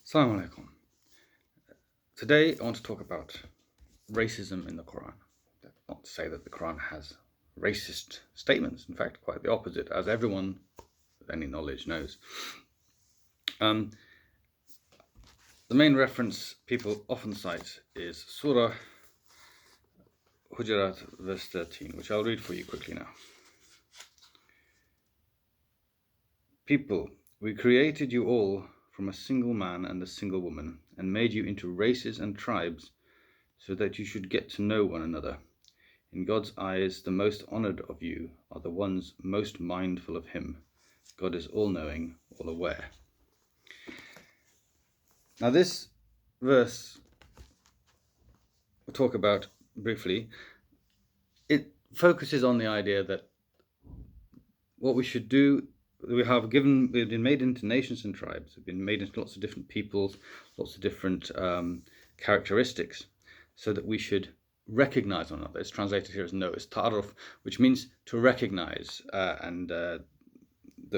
Assalamu alaikum. Today I want to talk about racism in the Quran. That's not to say that the Quran has racist statements, in fact quite the opposite, as everyone with any knowledge knows. The main reference people often cite is Surah Hujurat verse 13, which I'll read for you quickly now. People, we created you all from a single man and a single woman, and made you into races and tribes, so that you should get to know one another. In God's eyes, the most honored of you are the ones most mindful of Him. God is all-knowing, all-aware. Now this verse we'll talk about briefly. It focuses on the idea that what we should do, we've been made into nations and tribes. We've been made into lots of different peoples, lots of different characteristics, so that we should recognize one another. It's translated here as know, it's ta'aruf, which means to recognize, and that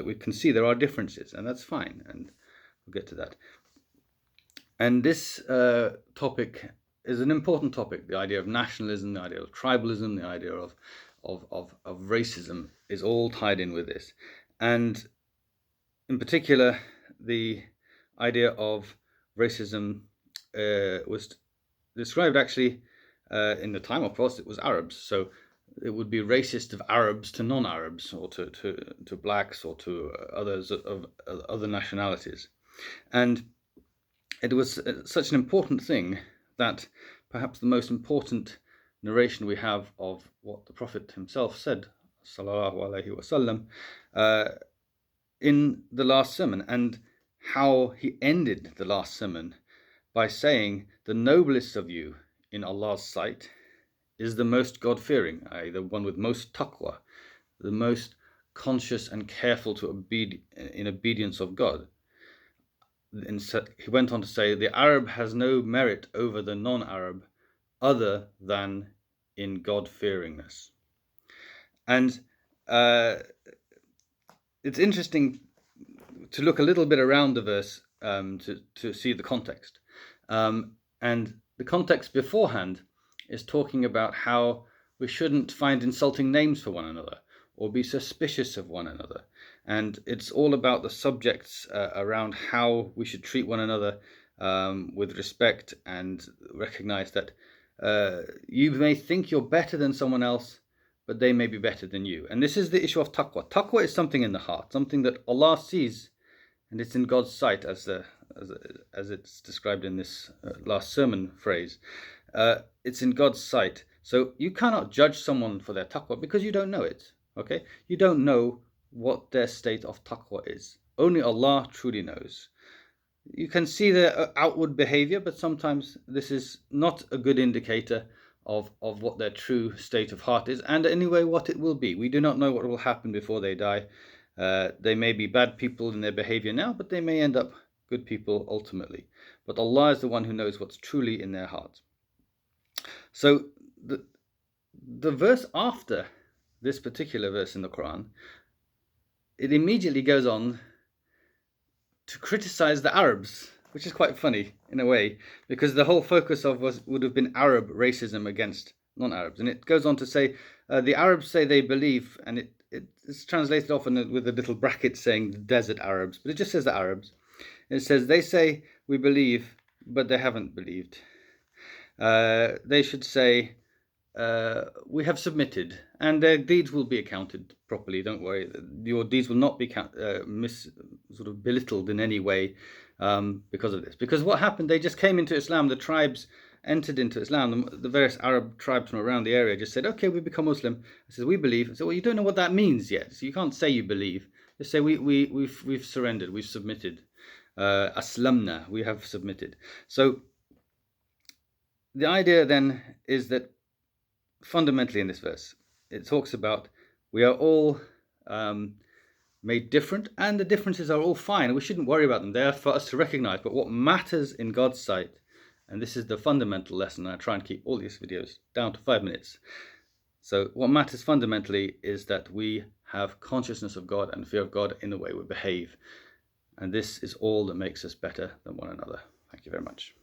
we can see there are differences, and that's fine, and we'll get to that. And this topic is an important topic. The idea of nationalism, the idea of tribalism, the idea of racism is all tied in with this. And in particular, the idea of racism was described actually in the time, of course, it was Arabs. So it would be racist of Arabs to non-Arabs, or to blacks, or to others of other nationalities. And it was such an important thing that perhaps the most important narration we have of what the Prophet himself said, sallallahu alaihi wasallam, in the last sermon, and how he ended the last sermon by saying, the noblest of you in Allah's sight is the most God-fearing, i.e. the one with most taqwa, the most conscious and careful in obedience of God. And he went on to say, the Arab has no merit over the non-Arab other than in God-fearingness. And it's interesting to look a little bit around the verse to see the context. And the context beforehand is talking about how we shouldn't find insulting names for one another or be suspicious of one another. And it's all about the subjects around how we should treat one another with respect, and recognize that you may think you're better than someone else, but they may be better than you. And this is the issue of taqwa. Taqwa is something in the heart, something that Allah sees, and it's in God's sight, as it's described in this last sermon phrase. It's in God's sight. So you cannot judge someone for their taqwa because you don't know it. Okay? You don't know what their state of taqwa is. Only Allah truly knows. You can see their outward behavior, but sometimes this is not a good indicator of what their true state of heart is, and anyway what it will be. We do not know what will happen before they die. They may be bad people in their behavior now, but they may end up good people ultimately. But Allah is the one who knows what's truly in their hearts. So the verse after this particular verse in the Quran, it immediately goes on to criticize the Arabs, which is quite funny in a way, because the whole focus would have been Arab racism against non-Arabs. And it goes on to say, the Arabs say they believe, and it's translated often with a little bracket saying the desert Arabs, but it just says the Arabs. It says, they say we believe, but they haven't believed. They should say, we have submitted, and their deeds will be accounted properly. Don't worry, your deeds will not be belittled in any way because of this. Because what happened, they just came into Islam. The tribes entered into Islam. The various Arab tribes from around the area just said, okay, we become Muslim. I said, we believe. I said, well, you don't know what that means yet, so you can't say you believe. Just say we've surrendered, we've submitted. Aslamna, we have submitted. So the idea then is that fundamentally in this verse, it talks about we are all made different, and the differences are all fine. We shouldn't worry about them. They are for us to recognize. But what matters in God's sight, and this is the fundamental lesson, and I try and keep all these videos down to 5 minutes. So what matters fundamentally is that we have consciousness of God and fear of God in the way we behave. And this is all that makes us better than one another. Thank you very much.